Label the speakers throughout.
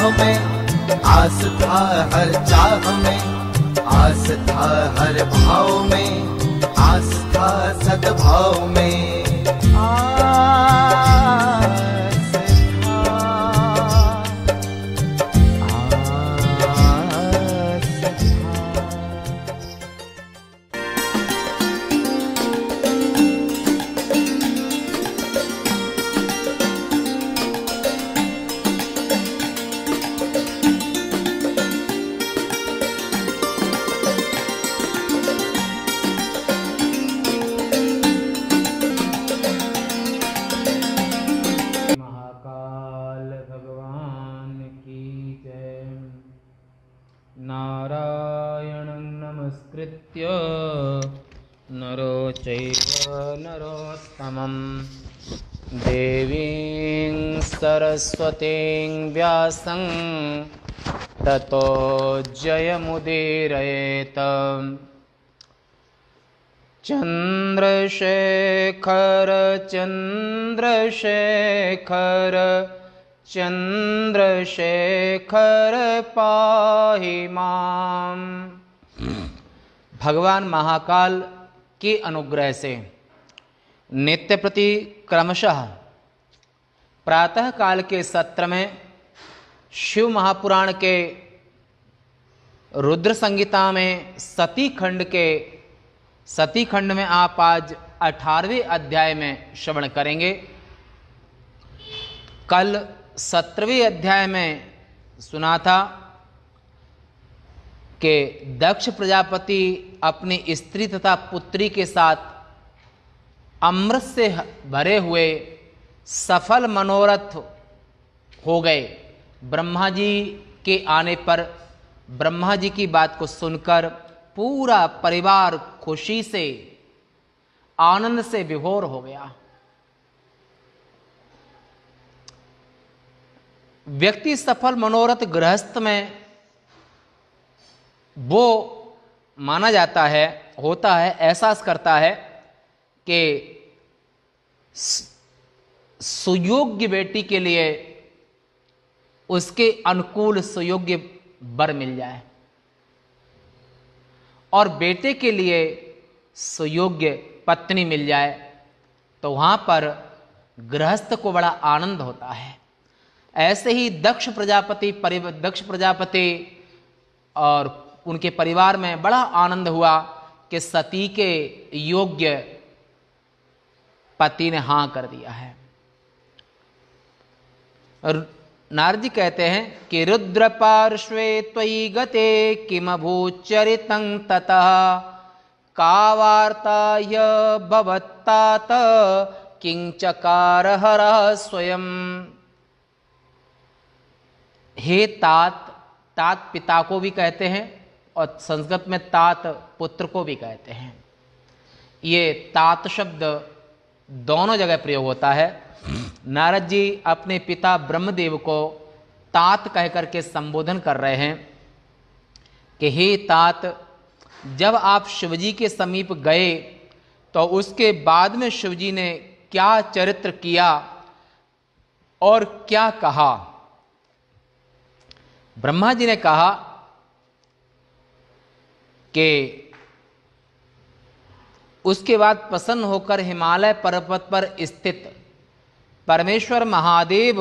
Speaker 1: राह में, आस था हर चाह में, आस था हर भाव में, आस था सद्भाव में।
Speaker 2: नारायणं नमस्कृत्य नरो चैव नरोत्तमं देवीं सरस्वतीं व्यासं ततो जयमुदीरयेत्। चंद्रशेखर चंद्रशेखर चंद्रशेखर पाहि माम। भगवान महाकाल के अनुग्रह से नित्य प्रति क्रमशः प्रातः काल के सत्र में शिव महापुराण के रुद्र संहिता में सती खंड में आप आज 18वें अध्याय में श्रवण करेंगे। कल 17वें अध्याय में सुना था कि दक्ष प्रजापति अपनी स्त्री तथा पुत्री के साथ अमृत से भरे हुए सफल मनोरथ हो गए। ब्रह्मा जी के आने पर ब्रह्मा जी की बात को सुनकर पूरा परिवार खुशी से आनंद से विभोर हो गया। व्यक्ति सफल मनोरथ गृहस्थ में वो माना जाता है, होता है, एहसास करता है कि सुयोग्य बेटी के लिए उसके अनुकूल सुयोग्य वर मिल जाए और बेटे के लिए सुयोग्य पत्नी मिल जाए तो वहां पर गृहस्थ को बड़ा आनंद होता है। ऐसे ही दक्ष प्रजापति और उनके परिवार में बड़ा आनंद हुआ कि सती के योग्य पति ने हां कर दिया है। नारद जी कहते हैं कि रुद्र पार्श्वे त्वयि गते किमभूचरितं ततः का वार्ता ह्य भवत्तात किंचकार हरः स्वयं। हे तात, तात पिता को भी कहते हैं और संस्कृत में तात पुत्र को भी कहते हैं। ये तात शब्द दोनों जगह प्रयोग होता है। नारद जी अपने पिता ब्रह्मदेव को तात कहकर के संबोधन कर रहे हैं कि हे तात, जब आप शिवजी के समीप गए तो उसके बाद में शिवजी ने क्या चरित्र किया और क्या कहा। ब्रह्मा जी ने कहा कि उसके बाद प्रसन्न होकर हिमालय पर्वत पर स्थित परमेश्वर महादेव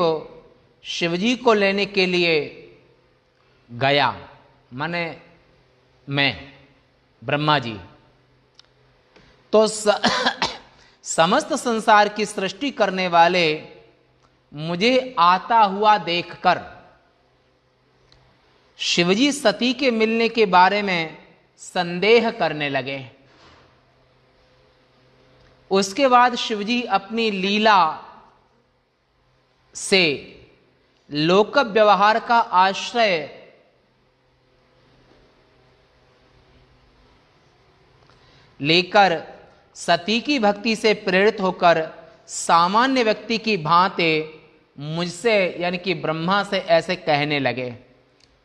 Speaker 2: शिवजी को लेने के लिए गया, माने मैं ब्रह्मा जी। तो समस्त संसार की सृष्टि करने वाले मुझे आता हुआ देखकर शिवजी सती के मिलने के बारे में संदेह करने लगे। उसके बाद शिवजी अपनी लीला से लोक व्यवहार का आश्रय लेकर सती की भक्ति से प्रेरित होकर सामान्य व्यक्ति की भांति मुझसे यानी कि ब्रह्मा से ऐसे कहने लगे।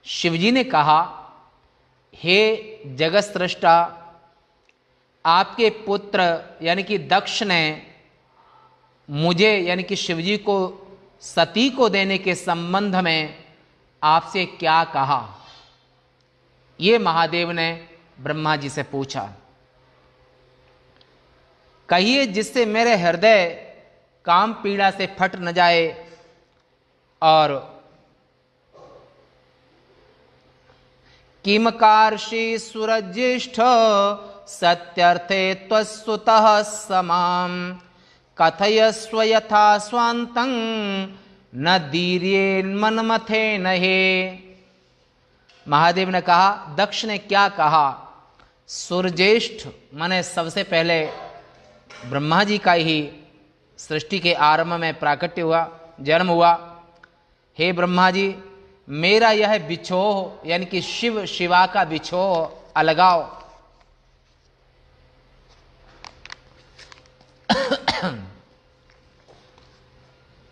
Speaker 2: शिवजी ने कहा, हे जगत सृष्टा, आपके पुत्र यानी कि दक्ष ने मुझे यानी कि शिवजी को सती को देने के संबंध में आपसे क्या कहा? ये महादेव ने ब्रह्मा जी से पूछा। कहिए जिससे मेरे हृदय काम पीड़ा से फट न जाए और किमकार्षि सुरज्येष्ठ सत्यर्थे त्वसुतः समाम कथयस्व यथा स्वान्तं न दीर्येन्मन्मथे नहे। महादेव ने कहा, दक्ष ने क्या कहा? सूर्यज्येष्ठ माने सबसे पहले ब्रह्मा जी का ही सृष्टि के आरंभ में प्राकट्य हुआ, जन्म हुआ। हे ब्रह्मा जी, मेरा यह बिछोह यानी कि शिव शिवा का बिछोह अलगाओ।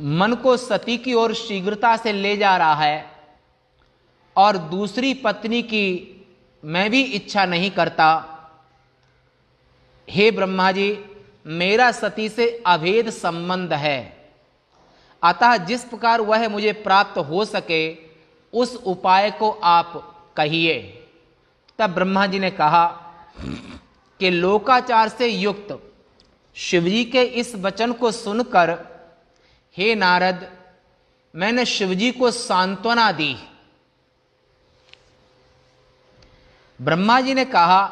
Speaker 2: मन को सती की ओर शीघ्रता से ले जा रहा है और दूसरी पत्नी की मैं भी इच्छा नहीं करता। हे ब्रह्मा जी, मेरा सती से अभेद संबंध है, अतः जिस प्रकार वह मुझे प्राप्त हो सके उस उपाय को आप कहिए। तब ब्रह्मा जी ने कहा कि लोकाचार से युक्त शिवजी के इस वचन को सुनकर हे नारद, मैंने शिवजी को सांत्वना दी। ब्रह्मा जी ने कहा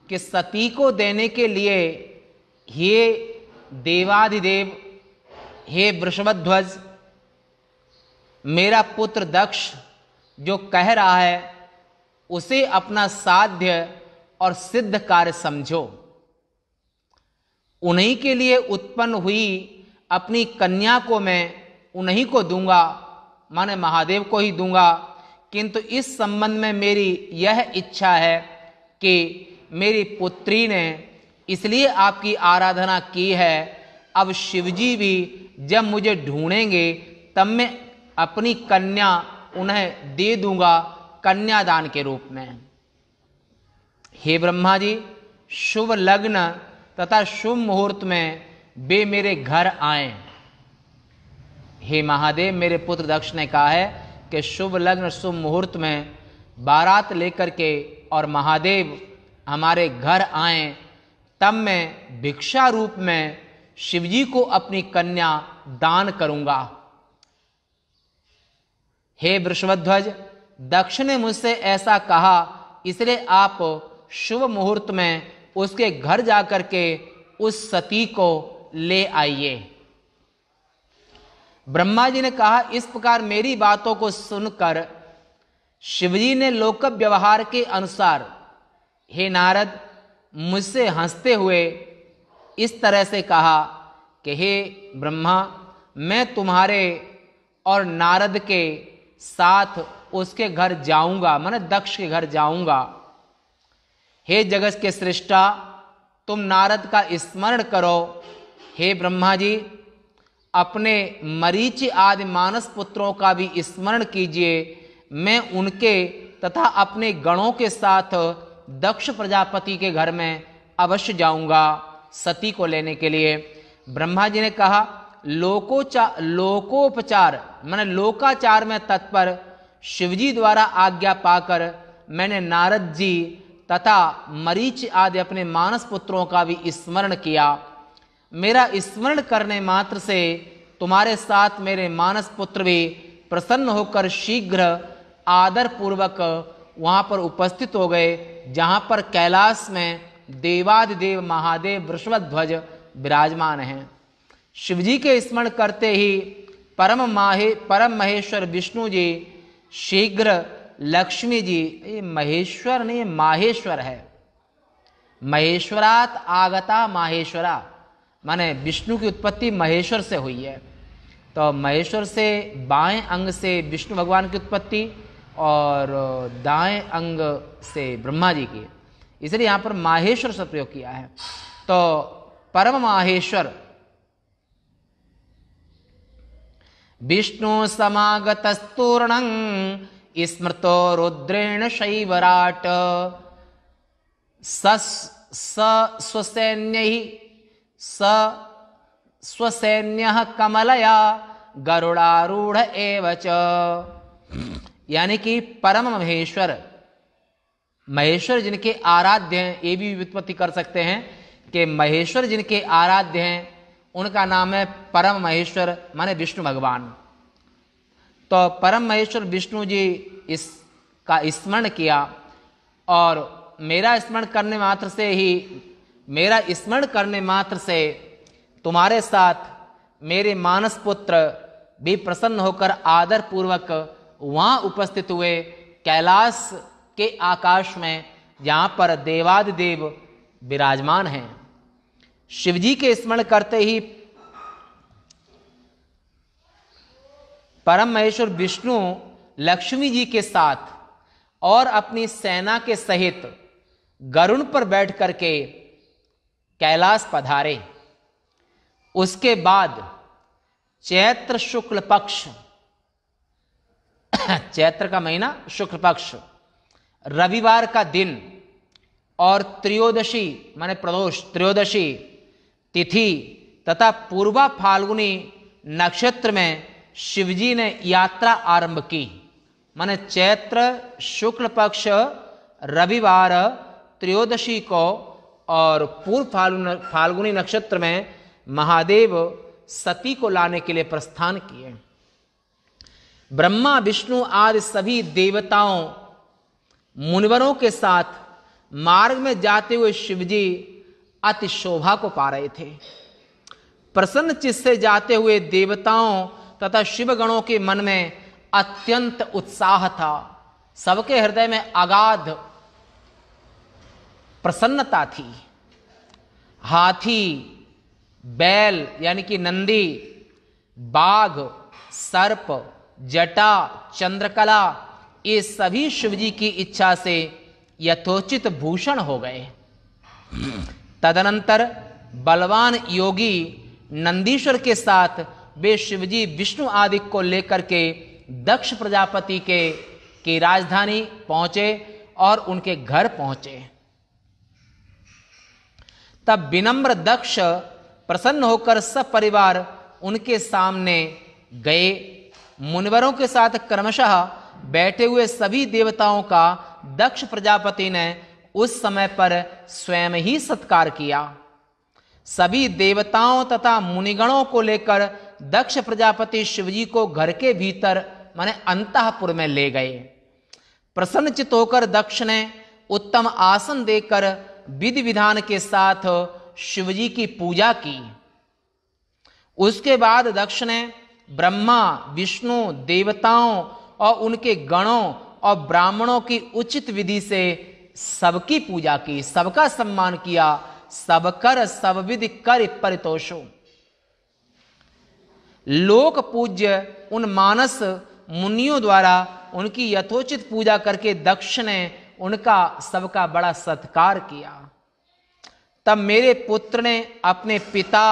Speaker 2: कि सती को देने के लिए हे देवाधिदेव, हे वृषभध्वज, मेरा पुत्र दक्ष जो कह रहा है उसे अपना साध्य और सिद्ध कार्य समझो। उन्हीं के लिए उत्पन्न हुई अपनी कन्या को मैं उन्हीं को दूंगा, माने महादेव को ही दूंगा। किंतु इस संबंध में मेरी यह इच्छा है कि मेरी पुत्री ने इसलिए आपकी आराधना की है, अब शिवजी भी जब मुझे ढूंढेंगे तब मैं अपनी कन्या उन्हें दे दूंगा कन्यादान के रूप में। हे ब्रह्मा जी, शुभ लग्न तथा शुभ मुहूर्त में वे मेरे घर आए। हे महादेव, मेरे पुत्र दक्ष ने कहा है कि शुभ लग्न शुभ मुहूर्त में बारात लेकर के और महादेव हमारे घर आए, तब मैं भिक्षा रूप में शिवजी को अपनी कन्या दान करूंगा। हे वृषभध्वज, दक्ष ने मुझसे ऐसा कहा, इसलिए आप शुभ मुहूर्त में उसके घर जाकर के उस सती को ले आइए। ब्रह्मा जी ने कहा, इस प्रकार मेरी बातों को सुनकर शिवजी ने लोक व्यवहार के अनुसार हे नारद मुझसे हंसते हुए इस तरह से कहा कि हे ब्रह्मा, मैं तुम्हारे और नारद के साथ उसके घर जाऊंगा, माने दक्ष के घर जाऊंगा। हे जगत के सृष्टा, तुम नारद का स्मरण करो। हे ब्रह्मा जी, अपने मरीच आदि मानस पुत्रों का भी स्मरण कीजिए। मैं उनके तथा अपने गणों के साथ दक्ष प्रजापति के घर में अवश्य जाऊंगा सती को लेने के लिए। ब्रह्मा जी ने कहा, लोकोपचार माने लोकाचार में तत्पर शिवजी द्वारा आज्ञा पाकर मैंने नारद जी तथा मरीच आदि अपने मानस पुत्रों का भी स्मरण किया। मेरा स्मरण करने मात्र से तुम्हारे साथ मेरे मानस पुत्र भी प्रसन्न होकर शीघ्र आदर पूर्वक वहां पर उपस्थित हो गए, जहां पर कैलाश में देवादिदेव महादेव वृषभध्वज विराजमान हैं। शिवजी के स्मरण करते ही परम महेश्वर विष्णु जी शीघ्र लक्ष्मी जी, ये महेश्वर नहीं, माहेश्वर है, महेश्वरात आगता माहेश्वरा, माने विष्णु की उत्पत्ति महेश्वर से हुई है। तो महेश्वर से बाएं अंग से विष्णु भगवान की उत्पत्ति और दाएं अंग से ब्रह्मा जी की, इसलिए यहाँ पर माहेश्वर से प्रयोग किया है। तो परम माहेश्वर विष्णु समागतस्तूर्णं स्मृतो रुद्रेण शैवराट स्वसैन्यः कमलया गरुड़ारूढ़ एव च। यानी कि परम महेश्वर, महेश्वर जिनके आराध्य हैं, ये भी व्युत्पत्ति कर सकते हैं कि महेश्वर जिनके आराध्य हैं उनका नाम है परम महेश्वर, माने विष्णु भगवान। तो परम महेश्वर विष्णु जी इसका स्मरण किया और मेरा स्मरण करने मात्र से तुम्हारे साथ मेरे मानस पुत्र भी प्रसन्न होकर आदर पूर्वक वहां उपस्थित हुए कैलाश के आकाश में, जहां पर देवादिदेव विराजमान हैं। शिवजी के स्मरण करते ही परम महेश्वर विष्णु लक्ष्मी जी के साथ और अपनी सेना के सहित गरुड़ पर बैठ करके कैलाश पधारे। उसके बाद चैत्र शुक्ल पक्ष, चैत्र का महीना शुक्ल पक्ष, रविवार का दिन और त्रयोदशी माने प्रदोष त्रयोदशी तिथि तथा पूर्वा फाल्गुनी नक्षत्र में शिवजी ने यात्रा आरंभ की। माने चैत्र शुक्ल पक्ष रविवार त्रयोदशी को और पूर्व फाल्गुनी नक्षत्र में महादेव सती को लाने के लिए प्रस्थान किए। ब्रह्मा विष्णु आदि सभी देवताओं मुनिवरों के साथ मार्ग में जाते हुए शिवजी अति शोभा को पा रहे थे। प्रसन्न चित्त से जाते हुए देवताओं तथा शिवगणों के मन में अत्यंत उत्साह था। सबके हृदय में अगाध प्रसन्नता थी। हाथी, बैल यानी कि नंदी, बाघ, सर्प, जटा, चंद्रकला, ये सभी शिवजी की इच्छा से यथोचित भूषण हो गए। तदनंतर बलवान योगी नंदीश्वर के साथ वे शिवजी विष्णु आदि को लेकर के दक्ष प्रजापति की राजधानी पहुंचे और उनके घर पहुंचे। तब विनम्र दक्ष प्रसन्न होकर सब परिवार उनके सामने गए। मुनिवरों के साथ क्रमशः बैठे हुए सभी देवताओं का दक्ष प्रजापति ने उस समय पर स्वयं ही सत्कार किया। सभी देवताओं तथा मुनिगणों को लेकर दक्ष प्रजापति शिवजी को घर के भीतर माने अंतःपुर में ले गए। प्रसन्नचित होकर दक्ष ने उत्तम आसन देकर विधि विधान के साथ शिवजी की पूजा की। उसके बाद दक्ष ने ब्रह्मा विष्णु देवताओं और उनके गणों और ब्राह्मणों की उचित विधि से सबकी पूजा की, सबका सम्मान किया। सब कर सब विधि कर परितोषो। लोक पूज्य उन मानस मुनियों द्वारा उनकी यथोचित पूजा करके दक्ष ने उनका सबका बड़ा सत्कार किया। तब मेरे पुत्र ने अपने पिता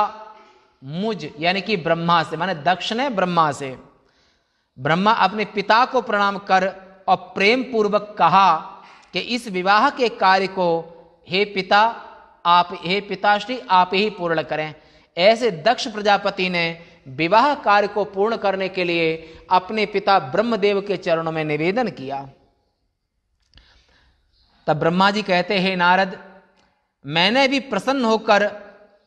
Speaker 2: मुझ यानी कि ब्रह्मा से, माने दक्ष ने ब्रह्मा से, ब्रह्मा अपने पिता को प्रणाम कर और प्रेम पूर्वक कहा कि इस विवाह के कार्य को हे पिताश्री आप ही पूर्ण करें। ऐसे दक्ष प्रजापति ने विवाह कार्य को पूर्ण करने के लिए अपने पिता ब्रह्मदेव के चरणों में निवेदन किया। तब ब्रह्मा जी कहते हैं, नारद मैंने भी प्रसन्न होकर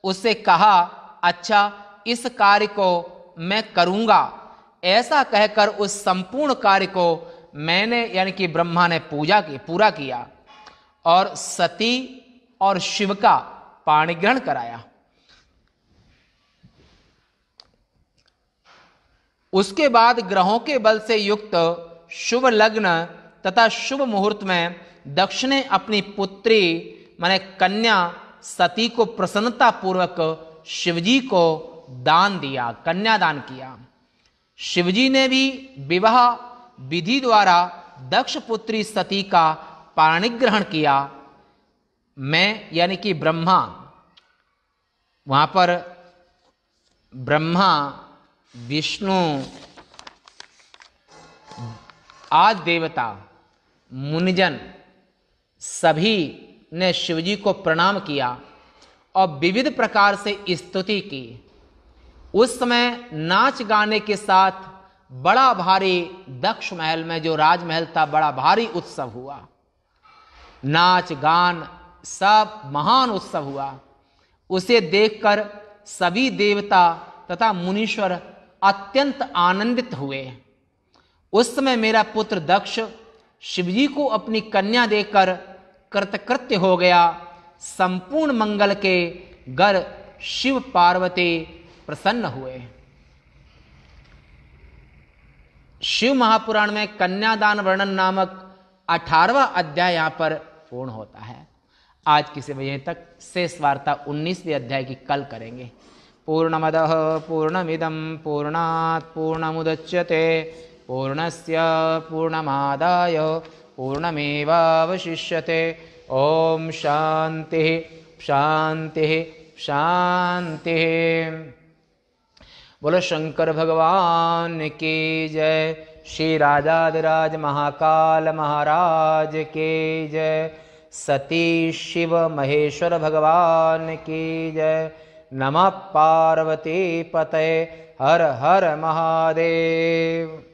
Speaker 2: उससे कहा, अच्छा इस कार्य को मैं करूंगा। ऐसा कहकर उस संपूर्ण कार्य को मैंने यानी कि ब्रह्मा ने पूरा किया और सती और शिव का पाणिग्रहण कराया। उसके बाद ग्रहों के बल से युक्त शुभ लग्न तथा शुभ मुहूर्त में दक्ष ने अपनी पुत्री माने कन्या सती को प्रसन्नता पूर्वक शिवजी को दान दिया, कन्यादान किया। शिवजी ने भी विवाह विधि द्वारा दक्ष पुत्री सती का पाणिग्रहण किया। मैं यानी कि ब्रह्मा, वहां पर ब्रह्मा विष्णु आदि देवता मुनिजन सभी ने शिवजी को प्रणाम किया और विविध प्रकार से स्तुति की। उस समय नाच गाने के साथ बड़ा भारी दक्ष महल में, जो राजमहल था, बड़ा भारी उत्सव हुआ। नाच गान सब महान उत्सव हुआ। उसे देखकर सभी देवता तथा मुनीश्वर अत्यंत आनंदित हुए। उस समय मेरा पुत्र दक्ष शिवजी को अपनी कन्या देकर कृतकृत्य हो गया। संपूर्ण मंगल के गर शिव पार्वती प्रसन्न हुए। शिव महापुराण में कन्यादान वर्णन नामक 18वां अध्याय यहां पर पूर्ण होता है। आज किसी बजे तक शेष वार्ता 19वें अध्याय की कल करेंगे। पूर्णमदः पूर्णमिदं पूर्णात् पूर्णमुदच्यते पूर्णस्य पूर्णमादाय पूर्णमेवावशिष्यते। ओम शांति शांति शांति। बोलो शंकर भगवान की जय। श्री राजाधिराज महाकाल महाराज की जय। सती शिव महेश्वर भगवान की जय। नमः पार्वती पतये। हर हर महादेव।